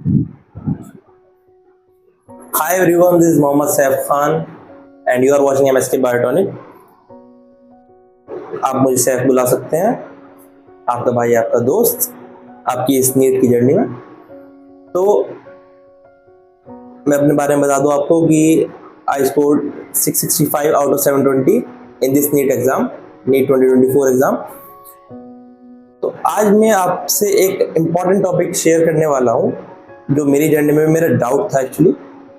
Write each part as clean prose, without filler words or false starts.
Hi everyone, this is Mohammad Saif Khan and you are watching MSK Biotonic. आप मुझे सैफ बुला सकते हैं, आपका भाई, आपका दोस्त, आपकी इस नीट की जर्नी में। तो मैं अपने बारे में बता दूं आपको कि I scored 665 out of 720 in this NEET exam, NEET 2024 exam. तो आज मैं आपसे एक इम्पॉर्टेंट टॉपिक शेयर करने वाला हूं जो मेरी जर्नी में मेरा डाउट था एक्चुअली,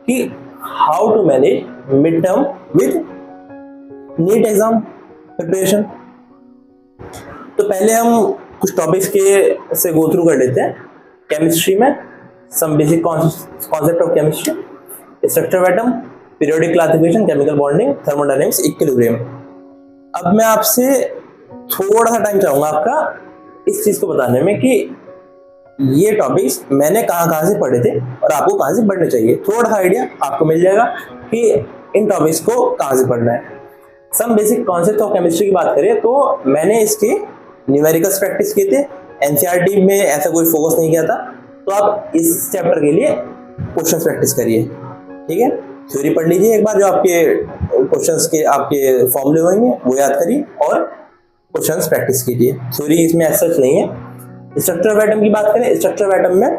कि how to manage mid term with NEET exam preparation. तो पहले हम कुछ टॉपिक्स के से गो थ्रू कर लेते हैं। केमिस्ट्री में some basic concept of chemistry, structure of atom, periodic classification, chemical bonding, thermodynamics, equilibrium. अब मैं आपसे थोड़ा सा टाइम चाहूंगा आपका इस चीज को बताने में कि ये टॉपिक्स मैंने कहाँ से पढ़े थे और आपको कहाँ से पढ़ने चाहिए। थोड़ा सा आइडिया आपको मिल जाएगा कि इन टॉपिक्स को कहाँ से पढ़ना है। Some basic concept of chemistry की बात करें तो मैंने इसके न्यूमेरिकल्स प्रैक्टिस किए थे, एनसीईआरटी में ऐसा कोई फोकस नहीं किया था। तो आप इस चैप्टर के लिए क्वेश्चंस प्रैक्टिस करिए, ठीक है। थ्योरी पढ़ लीजिए एक बार, जो आपके क्वेश्चंस के आपके फॉर्मूले होंगे वो याद करिए और क्वेश्चंस प्रैक्टिस कीजिए। थ्योरी इसमें ऐसा सच नहीं है। स्ट्रक्चर ऑफ एटम की बात करें, स्ट्रक्चर ऑफ एटम में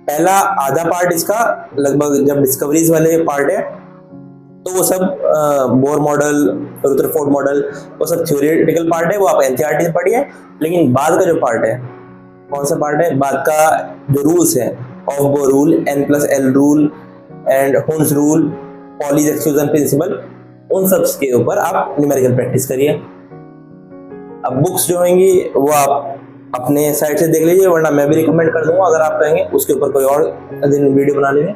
पहला आधा पार्ट इसका लगभग जब डिस्कवरीज वाले पार्ट है तो वो सब बोर मॉडल, रुदरफोर्ड मॉडल, वो सब थ्योरेटिकल पार्ट है, वो आप एनसीईआरटी से पढ़िए। लेकिन बाद का जो पार्ट है, कौन सा पार्ट है, बाद का जो रूल्स है, of bore rule, N+L rule and Hund's rule, Pauli's exclusion principle, उन सब के ऊपर आप न्यूमेरिकल प्रैक्टिस करिए। अब बुक्स जो होंगी वो आप अपने साइड से देख लीजिए, वरना मैं भी रिकमेंड कर दूंगा अगर आप कहेंगे उसके ऊपर कोई और दिन वीडियो बना लेंगे।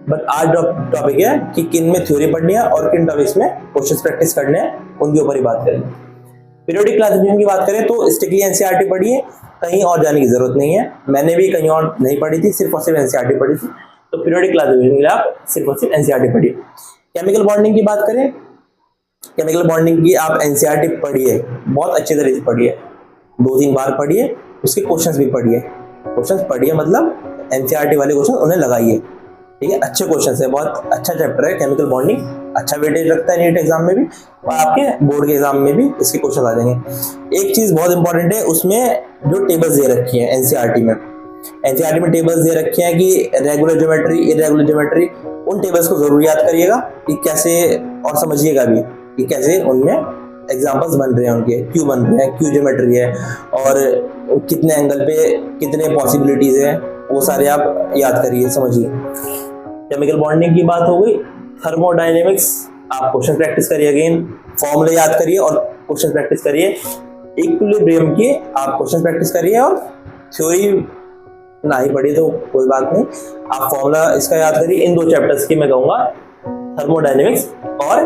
बट आज जो टॉपिक है कि किन में थ्योरी पढ़नी है और किन टॉपिक्स में क्वेश्चंस प्रैक्टिस करने हैं, उनके ऊपर ही बात करेंगे। पीरियोडिक क्लासिफिकेशन की बात करें तो स्ट्रिक्टली एनसीईआरटी पढ़िए, कहीं और जाने की जरूरत नहीं है। मैंने भी कहीं और नहीं पढ़ी थी, सिर्फ और सिर्फ एनसीईआरटी पढ़ी थी। तो पीरियोडिक क्लासिफिकेशन के लिए आप सिर्फ और सिर्फ एनसीईआरटी पढ़िए। केमिकल बॉन्डिंग की बात करें, केमिकल बॉन्डिंग की आप एनसीईआरटी पढ़िए, बहुत अच्छी तरीके से पढ़िए, 2-3 बार पढ़िए, उसके क्वेश्चंस भी पढ़िए। क्वेश्चंस पढ़िए मतलब एनसीईआरटी वाले क्वेश्चन उन्हें लगाइए, ठीक है। अच्छे क्वेश्चंस है, बहुत अच्छा चैप्टर है केमिकल बॉन्डिंग, अच्छा वेटेज रखता है नीट एग्जाम में भी और आपके बोर्ड के एग्जाम में भी इसके क्वेश्चन आ जाएंगे। एक चीज बहुत इंपॉर्टेंट है, उसमें जो टेबल्स दे रखी है एनसीईआरटी में टेबल्स दे रखे हैं कि रेगुलर ज्योमेट्री, इरेगुलर ज्योमेट्री, उन टेबल्स को जरूर याद करिएगा कि कैसे, और समझिएगा भी कि कैसे उनमें एग्जाम्पल्स बन रहे हैं, उनके क्यों बन रहे हैं, क्यों ज्योमेट्री है और कितने एंगल पे कितने पॉसिबिलिटीज है, वो सारे आप याद करिए, समझिए। केमिकल बॉन्डिंग की बात हो गई। थर्मोडायनेमिक्स आप क्वेश्चन प्रैक्टिस करिए, अगेन फॉर्मूले याद करिए और क्वेश्चन प्रैक्टिस करिए। इक्विलिब्रियम की आप क्वेश्चन प्रैक्टिस करिए और थ्योरी ना ही पढ़ी तो कोई बात नहीं, आप फॉर्मूला इसका याद करिए। इन 2 चैप्टर्स की मैं कहूंगा, थर्मोडायनेमिक्स और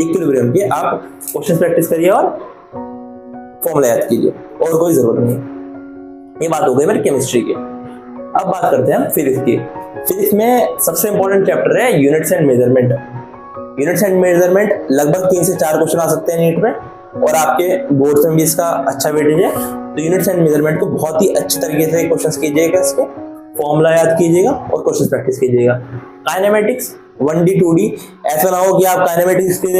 इक्विलिब्रियम की आप क्वेश्चन प्रैक्टिस करिए और फॉर्मूला याद कीजिए, और कोई जरूरत नहीं। ये बात हो गई मेरी केमिस्ट्री की। अब बात करते हैं फिजिक्स की। फिजिक्स में सबसे इंपॉर्टेंट चैप्टर है units and measurement. Units and measurement लगभग 3 से 4 क्वेश्चन आ सकते हैं नीट में और आपके बोर्ड में भी इसका अच्छा वेटेज है। तो यूनिट्स एंड मेजरमेंट को बहुत ही अच्छे तरीके से क्वेश्चन कीजिएगा, इसके फॉर्मूला याद कीजिएगा और क्वेश्चन प्रैक्टिस कीजिएगा। काइनेमेटिक्स 1D 2D, ऐसा ना हो कि आप काइनेमेटिक्स के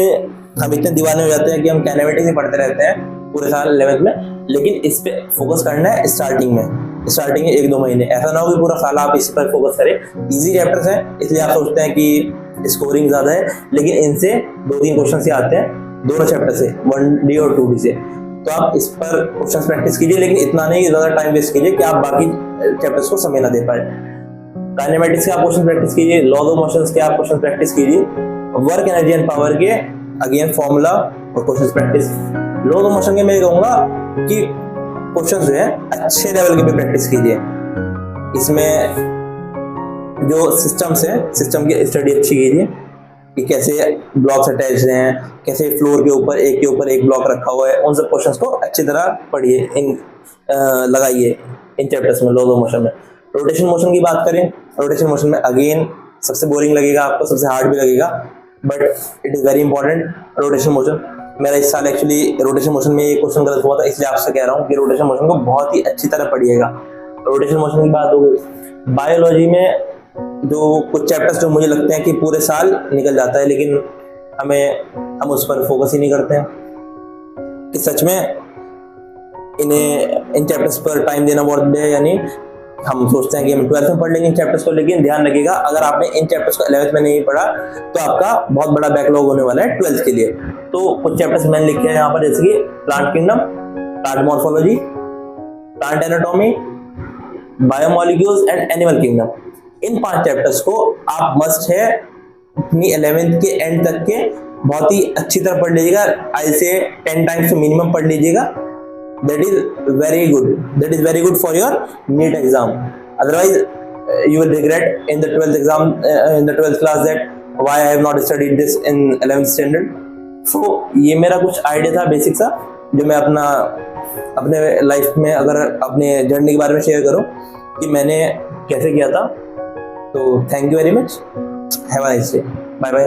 हम इतने दीवाने हो जाते हैं कि हम काइनेमेटिक्स ही पढ़ते रहते हैं पूरे साल 11th में, लेकिन इस पे फोकस करना है स्टार्टिंग में 1-2 महीने। ऐसा ना हो कि पूरा साल आप इस पर फोकस करें। इजी चैप्टर्स हैं इसलिए आप सोचते हैं कि स्कोरिंग ज्यादा है, लेकिन इनसे 2-3 क्वेश्चन से आते हैं दोनों चैप्टर से, 1D और 2D से। तो आप इस पर क्वेश्चन प्रैक्टिस कीजिए, लेकिन इतना नहीं ज्यादा टाइम वेस्ट कीजिए कि आप बाकी चैप्टर्स को समय ना दे पाए। काइनेमेटिक्स के आप क्वेश्चन प्रैक्टिस कीजिए, लॉज ऑफ मोशंस के आप क्वेश्चन प्रैक्टिस कीजिए, वर्क, एनर्जी एंड पावर के अगेन फॉर्मूला और question practice. Laws of motion के मैं कहूंगा कि क्वेश्चन जो है अच्छे लेवल के पे प्रैक्टिस कीजिए। इसमें जो सिस्टम्स है, सिस्टम की स्टडी अच्छी कीजिए कि कैसे ब्लॉक्स अटैच हैं, कैसे फ्लोर के ऊपर एक ब्लॉक रखा हुआ है, उन सब क्वेश्चंस को अच्छी तरह पढ़िए, लगाइए इन चैप्टर्स में। लॉज ऑफ मोशन में रोटेशन मोशन की बात करें, रोटेशन मोशन में अगेन सबसे बोरिंग लगेगा आपको, सबसे हार्ड भी लगेगा, but it is very important rotation motion. मेरा इस साल एक्चुअली रोटेशन मोशन में ये क्वेश्चन गलत हुआ था, इसलिए आपसे कह रहा हूँ कि रोटेशन मोशन को बहुत ही अच्छी तरह पढ़िएगा। रोटेशन मोशन की बात हो गई। बायोलॉजी में जो कुछ चैप्टर्स जो मुझे लगते हैं कि पूरे साल निकल जाता है, लेकिन हम उस पर फोकस ही नहीं करते हैं कि सच में इन चैप्टर्स पर टाइम देना वर्थ है या नहीं। हम सोचते हैं कि हम 12th में पढ़ लेंगे इन चैप्टर्स को, लेकिन ध्यान रखिएगा अगर आपने इन चैप्टर्स को 11th में नहीं पढ़ा तो आपका बहुत बड़ा बैकलॉग होने वाला है 12th के लिए। तो कुछ चैप्टर्स मैंने लिखे हैं यहाँ पर, जैसे कि plant kingdom, plant morphology, plant anatomy, biomolecules and animal kingdom. In 5 chapters को आप मस्ट है अपनी 11th के एंड तक के बहुत ही अच्छी तरह पढ़ लीजिएगा। आई से 10 टाइम्स तो मिनिमम पढ़ लीजिएगा। That is very good. That is very good for your NEET exam. Otherwise, you will regret in the 12th exam, in the 12th class, that why I have not studied this in 11th standard. So ये मेरा कुछ idea था basic सा, जो मैं अपने life में अगर अपने जर्नी के बारे में शेयर करूं कि मैंने कैसे किया था। तो thank you very much, have a nice day, bye bye.